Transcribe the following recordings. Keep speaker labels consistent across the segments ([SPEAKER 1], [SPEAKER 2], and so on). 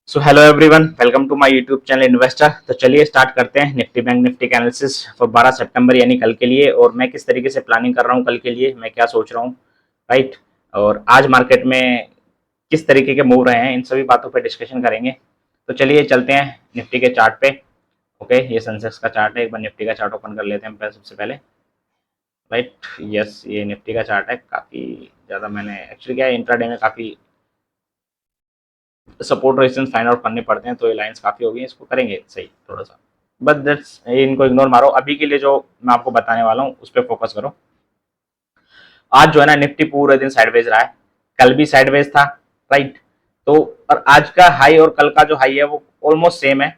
[SPEAKER 1] So hello everyone, welcome to my YouTube channel investor. तो चलिए start करते हैं निफ्टी बैंक निफ्टी का एनालिसिस फॉर 12 सितंबर यानी कल के लिए। और मैं किस तरीके से प्लानिंग कर रहा हूँ कल के लिए, मैं क्या सोच रहा हूँ, राइट। और आज मार्केट में किस तरीके के मूव रहे हैं, इन सभी बातों पर डिस्कशन करेंगे। तो चलिए चलते हैं निफ्टी के चार्ट पे। ओके, ये सेंसेक्स का चार्ट है, एक बार निफ्टी का चार्ट ओपन कर लेते हैं सबसे पहले, राइट। यस, ये निफ्टी का चार्ट है। काफ़ी ज़्यादा मैंने एक्चुअली क्या है, इंट्राडे में काफ़ी सपोर्ट रेजिस्टेंस फाइंड आउट करने पड़ते हैं, तो ये लाइंस काफ़ी हो गई हैं, इसको करेंगे सही थोड़ा सा। बट दैट्स, इनको इग्नोर मारो। अभी के लिए जो मैं आपको बताने वाला हूँ उस पर फोकस करो। आज जो है ना, निफ्टी पूरे दिन साइडवेज रहा है, कल भी साइडवेज था, राइट। तो और आज का हाई और कल का जो हाई है वो ऑलमोस्ट सेम है।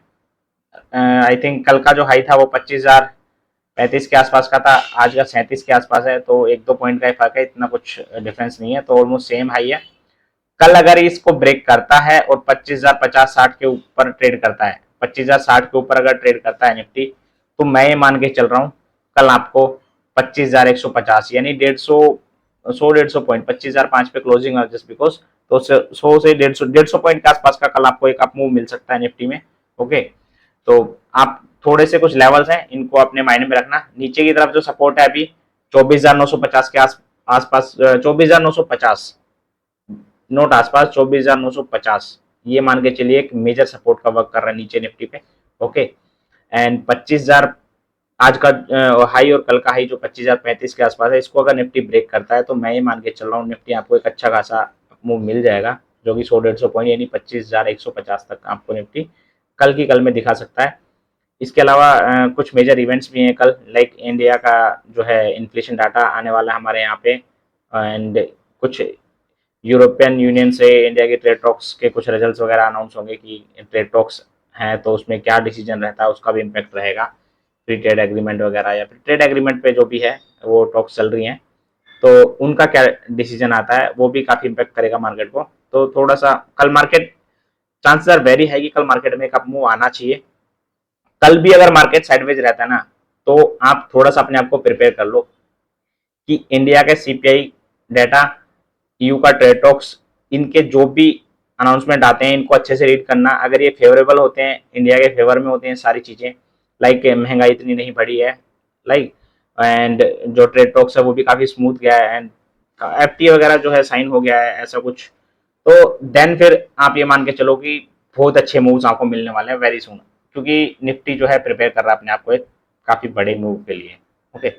[SPEAKER 1] आई थिंक कल का जो हाई था वो 25,035 के आसपास का था, आज का 37 के आसपास है, तो एक दो पॉइंट का ही फर्क है, इतना कुछ डिफरेंस नहीं है, तो ऑलमोस्ट सेम हाई है। कल अगर इसको ब्रेक करता है और 25,050-60 के ऊपर ट्रेड करता है, 25,060 के ऊपर अगर ट्रेड करता है निफ्टी, तो मैं ये मान के चल रहा हूँ कल आपको 25,150 यानी 150 पॉइंट 25,005 पे क्लोजिंग जस्ट बिकॉज, तो 100 से 150 पॉइंट के आसपास का कल आपको एक अप मूव मिल सकता है निफ्टी में। ओके, तो आप थोड़े से कुछ लेवल्स हैं, इनको अपने माइंड में रखना। नीचे की तरफ जो सपोर्ट है अभी 24,950 के आसपास, 24,950 नोट आसपास, 24,950, ये मान के चलिए एक मेजर सपोर्ट का वर्क कर रहा है नीचे निफ्टी पे। ओके, एंड 25,000 आज का हाई और कल का हाई जो 25,035 के आसपास है, इसको अगर निफ्टी ब्रेक करता है तो मैं ये मान के चल रहा हूँ निफ्टी आपको एक अच्छा खासा मूव मिल जाएगा, जो कि 100-150 पॉइंट यानी 25,150 तक आपको निफ्टी कल में दिखा सकता है। इसके अलावा कुछ मेजर इवेंट्स भी हैं कल, लाइक इंडिया का जो है इन्फ्लेशन डाटा आने वाला है हमारे यहाँ पे, एंड कुछ यूरोपियन यूनियन से इंडिया के ट्रेड टॉक्स के कुछ रिजल्ट्स वगैरह अनाउंस होंगे कि ट्रेड टॉक्स हैं तो उसमें क्या डिसीजन रहता है, उसका भी इम्पैक्ट रहेगा। फ्री ट्रेड एग्रीमेंट वगैरह या फिर ट्रेड एग्रीमेंट पे जो भी है वो टॉक्स चल रही हैं, तो उनका क्या डिसीजन आता है वो भी काफ़ी इम्पैक्ट करेगा मार्केट को। तो थोड़ा सा कल मार्केट, चांसेस आर वेरी है कि कल मार्केट में एक अप मूव आना चाहिए। कल भी अगर मार्केट साइडवेज रहता है ना, तो आप थोड़ा सा अपने आप को प्रिपेयर कर लो कि इंडिया के सीपीआई डाटा, ईयू का ट्रेड टॉक्स, इनके जो भी अनाउंसमेंट आते हैं इनको अच्छे से रीड करना। अगर ये फेवरेबल होते हैं, इंडिया के फेवर में होते हैं सारी चीज़ें, लाइक महंगाई इतनी नहीं बढ़ी है, लाइक, एंड जो ट्रेड टॉक्स है वो भी काफ़ी स्मूथ गया है, एंड एफटीए वगैरह जो है साइन हो गया है, ऐसा कुछ, तो देन फिर आप ये मान के चलो कि बहुत अच्छे मूव्स आपको मिलने वाले हैं वेरी सुन, क्योंकि निफ्टी जो है प्रिपेयर कर रहा है अपने आप को एक काफ़ी बड़े मूव के लिए। ओके,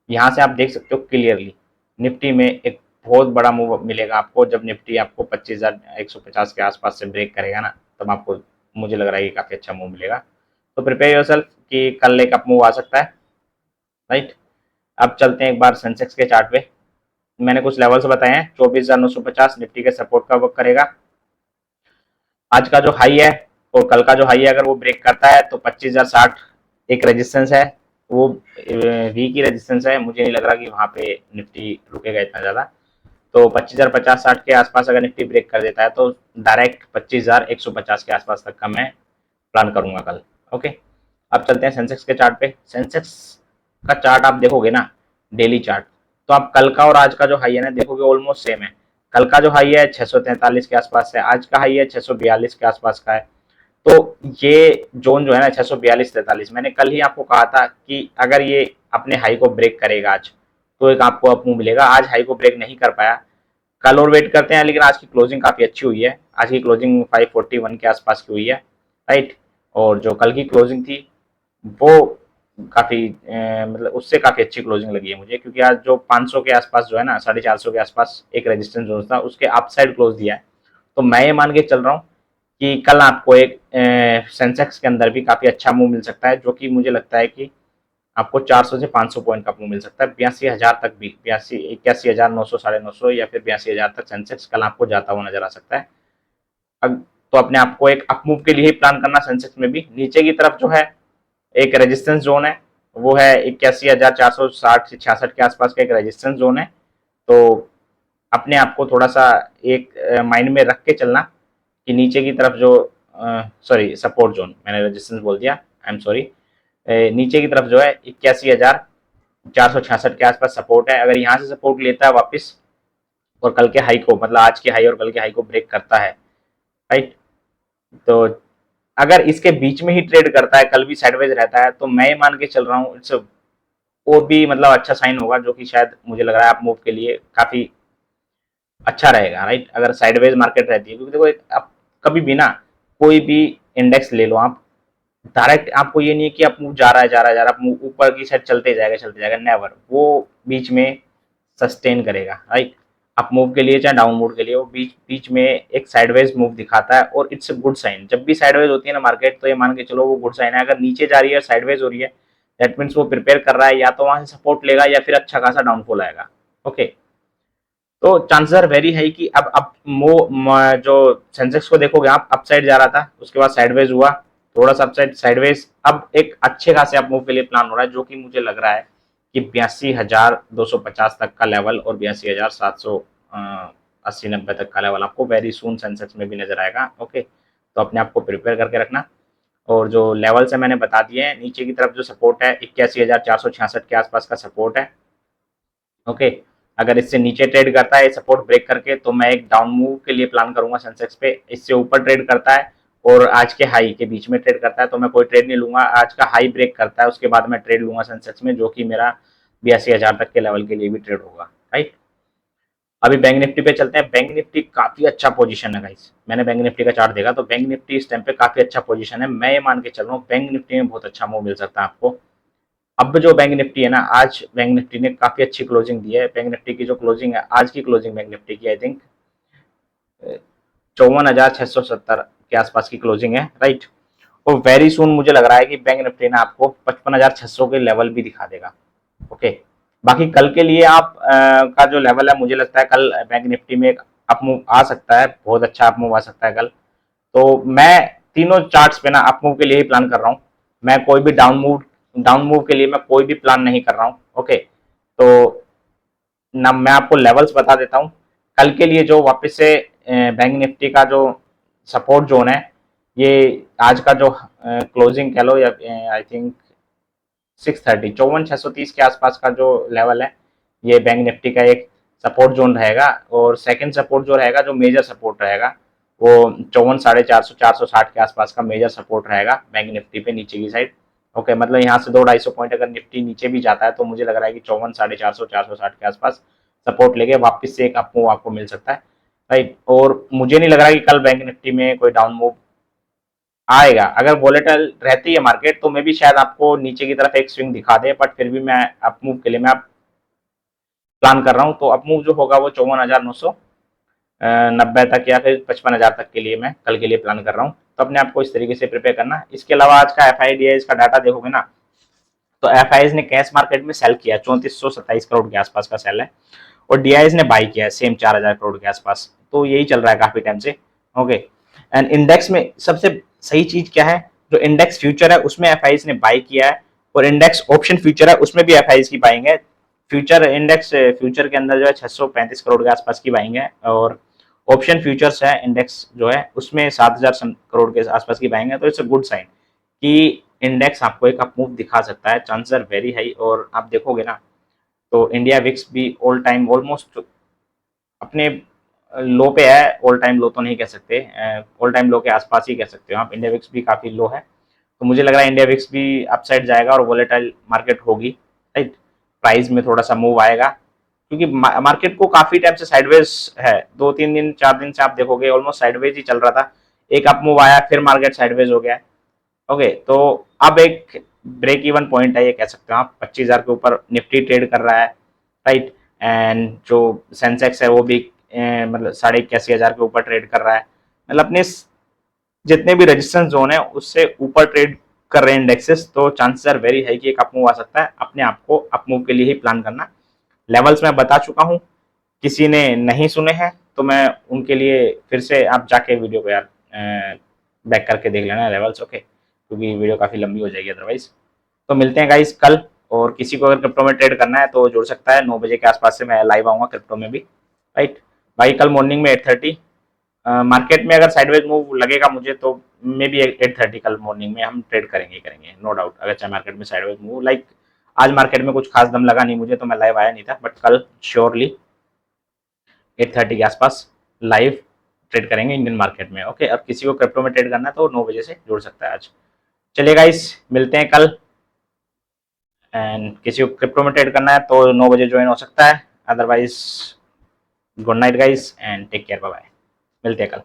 [SPEAKER 1] यहाँ से आप देख सकते हो क्लियरली निफ्टी में एक बहुत बड़ा मूव मिलेगा आपको, जब निफ्टी आपको 25,150 के आसपास से ब्रेक करेगा ना, तब आपको, मुझे लग रहा है कि काफ़ी अच्छा मूव मिलेगा। तो प्रिपेयर योरसेल्फ कि कल एक अप मूव आ सकता है, राइट। अब चलते हैं एक बार सेंसेक्स के चार्ट पे। मैंने कुछ लेवल्स बताए हैं, 24,950 निफ्टी के सपोर्ट का वर्क करेगा। आज का जो हाई है और कल का जो हाई है अगर वो ब्रेक करता है तो 25,060 एक रेजिस्टेंस है, वो वी की रेजिस्टेंस है, मुझे नहीं लग रहा कि वहाँ पे निफ्टी रुकेगा इतना ज़्यादा। तो 25,050-60 के आसपास अगर निफ्टी ब्रेक कर देता है तो डायरेक्ट 25,150 के आसपास तक का मैं प्लान करूंगा कल। ओके, अब चलते हैं सेंसेक्स के चार्ट पे। सेंसेक्स का चार्ट आप देखोगे ना, डेली चार्ट, तो आप कल का और आज का जो हाई है ना देखोगे ऑलमोस्ट सेम है। कल का जो हाई है 643 के आसपास है, आज का हाई है 642 के आसपास का है। तो ये जोन जो है ना 642-43, मैंने कल ही आपको कहा था कि अगर ये अपने हाई को ब्रेक करेगा आज, तो एक आपको अप मूव मिलेगा। आज हाई को ब्रेक नहीं कर पाया, कल और वेट करते हैं, लेकिन आज की क्लोजिंग काफ़ी अच्छी हुई है। आज की क्लोजिंग 541 के आसपास की हुई है, राइट। और जो कल की क्लोजिंग थी वो काफ़ी, मतलब उससे काफ़ी अच्छी क्लोजिंग लगी है मुझे, क्योंकि आज जो 500 के आसपास जो है ना, 450 के आसपास एक रेजिस्टेंस जोन था, उसके अपसाइड क्लोज दिया है। तो मैं ये मान के चल रहा हूँ कि कल आपको एक सेंसेक्स के अंदर भी काफ़ी अच्छा मूव मिल सकता है, जो कि मुझे लगता है कि आपको 400 से 500 पॉइंट का मूव मिल सकता है। 82,000 तक भी, 81,900, 950 या फिर 82,000 तक सेंसेक्स कल आपको जाता हुआ नजर आ सकता है। अब तो अपने आप को एक अप मूव के लिए ही प्लान करना। सेंसेक्स में भी नीचे की तरफ जो है एक रेजिस्टेंस जोन है, वो है 81,460 से 66 के आसपास का एक रेजिस्टेंस जोन है। तो अपने आप को थोड़ा सा एक माइंड में रख के चलना कि नीचे की तरफ जो, सॉरी सपोर्ट जोन, मैंने रेजिस्टेंस बोल दिया, आई एम सॉरी। नीचे की तरफ जो है 81,466 के आसपास सपोर्ट है। अगर यहाँ से सपोर्ट लेता है वापस और कल के हाई को, मतलब आज के हाई और कल के हाई को ब्रेक करता है, राइट, तो अगर इसके बीच में ही ट्रेड करता है, कल भी साइडवेज रहता है, तो मैं ये मान के चल रहा हूँ इट्स वो भी मतलब अच्छा साइन होगा, जो कि शायद मुझे लग रहा है आप मूव के लिए काफी अच्छा रहेगा, राइट। अगर साइडवेज मार्केट रहती है, क्योंकि देखो आप कभी भी ना कोई भी इंडेक्स ले लो आप, डायरेक्ट आपको ये नहीं है कि आप मूव जा रहा है जा रहा है जा रहा है, आप मूव ऊपर की साइड चलते जाएगा, नेवर। वो बीच में सस्टेन करेगा, राइट। अप मूव के लिए चाहे डाउन मूव के लिए, वो बीच बीच में एक साइडवेज मूव दिखाता है, और इट्स अ गुड साइन। जब भी साइडवेज होती है ना मार्केट, तो ये मान के चलो वो गुड साइन है। अगर नीचे जा रही है साइडवेज हो रही है, दैट मीन्स वो प्रिपेयर कर रहा है, या तो वहां से सपोर्ट लेगा या फिर अच्छा खासा डाउनफॉल आएगा। ओके, तो चांसेस आर वेरी हाई कि अब जो सेंसेक्स को देखोगे आप, अपसाइड जा रहा था, उसके बाद साइडवेज हुआ, थोड़ा सा अपसाइड साइडवेज, अब एक अच्छे खासे अप मूव के लिए प्लान हो रहा है, जो कि मुझे लग रहा है कि 82,250 तक का लेवल और 82,780-90 तक का लेवल आपको वेरी सून सेंसेक्स में भी नजर आएगा। ओके, तो अपने आप को प्रिपेयर करके रखना। और जो लेवल्स है मैंने बता दिए हैं, नीचे की तरफ जो सपोर्ट है 81,466 के आसपास का सपोर्ट है। ओके, अगर इससे नीचे ट्रेड करता है सपोर्ट ब्रेक करके, तो मैं एक डाउन मूव के लिए प्लान करूंगा सेंसेक्स पे। इससे ऊपर ट्रेड करता है और आज के हाई के बीच में ट्रेड करता है, तो मैं कोई ट्रेड नहीं लूंगा। आज का हाई ब्रेक करता है, उसके बाद मैं ट्रेड लूंगा सेंसेक्स में, जो कि मेरा 82,000 तक के लेवल के लिए भी ट्रेड होगा, राइट। अभी बैंक निफ्टी पे चलते हैं। बैंक निफ्टी काफी अच्छा पोजीशन है गाइस। मैंने बैंक निफ्टी का चार्ट देखा, तो बैंक निफ्टी इस टाइम पे काफी अच्छा पोजीशन है। मैं ये मान के चल रहा हूँ बैंक निफ्टी में बहुत अच्छा मूव मिल सकता है आपको। अब जो बैंक निफ्टी है ना, आज बैंक निफ्टी ने काफी अच्छी क्लोजिंग दी है। बैंक निफ्टी की जो क्लोजिंग है, आज की क्लोजिंग बैंक निफ्टी की आई थिंक 54,670 के आसपास की क्लोजिंग है, राइट। और वेरी सुन मुझे लग रहा है कि बैंक निफ्टी ना आपको 55,600 के लेवल भी दिखा देगा। ओके, बाकी कल के लिए आप का जो लेवल है, मुझे लगता है कल बैंक निफ्टी में एक अप मूव आ सकता है, बहुत अच्छा अप मूव आ सकता है कल। तो मैं तीनों चार्ट्स पे ना अप मूव के लिए ही प्लान कर रहा हूँ। मैं कोई भी डाउन मूव के लिए मैं कोई भी प्लान नहीं कर रहा हूँ। ओके, तो ना मैं आपको लेवल्स बता देता हूँ कल के लिए। जो वापस से बैंक निफ्टी का जो सपोर्ट जोन है, ये आज का जो क्लोजिंग कह लो, या आई थिंक 630 54,630 के आसपास का जो लेवल है, ये बैंक निफ्टी का एक सपोर्ट जोन रहेगा। और सेकंड सपोर्ट जो रहेगा, जो मेजर सपोर्ट रहेगा, वो 54,450 460 के आसपास का मेजर सपोर्ट रहेगा बैंक निफ्टी पे नीचे की साइड। ओके, मतलब यहाँ से 200-250 पॉइंट अगर निफ्टी नीचे भी जाता है, तो मुझे लग रहा है कि 54,450 460 के आसपास सपोर्ट लेके वापस से एक अप मूव आपको मिल सकता है, राइट। और मुझे नहीं लग रहा कि कल बैंक निफ्टी में कोई डाउन मूव आएगा। अगर वोलेटाइल रहती है मार्केट, तो मैं भी शायद आपको नीचे की तरफ एक स्विंग दिखा दे, बट फिर भी मैं अप मूव के लिए मैं प्लान कर रहा हूँ। तो अप मूव जो होगा वो 54,990 तक या फिर 55,000 तक के लिए मैं कल के लिए प्लान कर रहा हूँ। तो अपने आप को इस तरीके से प्रिपेयर करना। इसके अलावा आज का एफ आई डी इसका डाटा देखोगे ना, तो एफ आई ने कैश मार्केट में सेल किया, 3427 करोड़ के आसपास का सेल है। और डी ने बाई किया है सेम 4,000 करोड़ के आसपास। तो यही चल रहा है काफी टाइम से। ओके, एंड इंडेक्स में सबसे सही चीज क्या है, जो इंडेक्स फ्यूचर है उसमें एफ ने बाई किया है, और इंडेक्स ऑप्शन फ्यूचर है उसमें भी एफ की बाइंग है। फ्यूचर इंडेक्स फ्यूचर के अंदर जो है 635 करोड़ के आसपास की बाइंग है, और ऑप्शन फ्यूचर्स है इंडेक्स जो है उसमें 7,000 करोड़ के आसपास की बाइंग है। तो इट्स अ गुड साइन कि इंडेक्स आपको एक अप मूव दिखा सकता है, चांसेस आर वेरी हाई। और आप देखोगे ना, तो इंडिया विक्स भी ऑल टाइम ऑलमोस्ट अपने लो पे है। ऑल टाइम लो तो नहीं कह सकते, ऑल टाइम लो के आसपास ही कह सकते हो आप। इंडिया विक्स भी काफी लो है, तो मुझे लग रहा है इंडिया विक्स भी अपसाइड जाएगा और वोलेटाइल मार्केट होगी, राइट। प्राइस में थोड़ा सा मूव आएगा, क्योंकि मार्केट को काफी टाइम से साइडवेज है, 2-3 दिन 4 दिन से आप देखोगे ऑलमोस्ट साइडवेज ही चल रहा था। एक अप मूव आया, फिर मार्केट साइडवेज हो गया। ओके, तो अब एक ब्रेक इवन पॉइंट है, ये कह सकते हो आप। 25,000 के ऊपर निफ्टी ट्रेड कर रहा है, राइट। एंड जो सेंसेक्स है वो भी मतलब 81,500 के ऊपर ट्रेड कर रहा है। मतलब अपने जितने भी रेजिस्टेंस जोन है उससे ऊपर ट्रेड कर रहे हैं इंडेक्सेस, तो चांसेस आर वेरी हाई कि एक अप मूव आ सकता है। अपने आप को अप मूव के लिए ही प्लान करना। लेवल्स मैं बता चुका हूँ, किसी ने नहीं सुने हैं तो मैं उनके लिए फिर से आप जाके वीडियो को यार बैक करके देख लेना लेवल्स। ओके, क्योंकि वीडियो काफी लंबी हो जाएगी अदरवाइज। तो मिलते हैं गाइस कल। और किसी को अगर क्रिप्टो में ट्रेड करना है तो जुड़ सकता है, 9 बजे के आसपास से मैं लाइव आऊंगा क्रिप्टो में भी, राइट। भाई कल मॉर्निंग में 8:30 मार्केट में अगर साइडवेज मूव लगेगा मुझे, तो मे बी 8:30 कल मॉर्निंग में हम ट्रेड करेंगे नो डाउट। अगर चाहे मार्केट में साइडवेज मूव लाइक आज मार्केट में कुछ खास दम लगा नहीं मुझे, तो मैं लाइव आया नहीं था, बट कल श्योरली 8:30 के आसपास लाइव ट्रेड करेंगे इंडियन मार्केट में। ओके, अब किसी को क्रिप्टो में ट्रेड करना है तो 9 बजे से जुड़ सकता है आज। चलिए गाइस, मिलते हैं कल। एंड किसी को क्रिप्टो में ट्रेड करना है तो 9 बजे ज्वाइन हो सकता है, otherwise good night guys and take care, bye bye, मिलते हैं कल।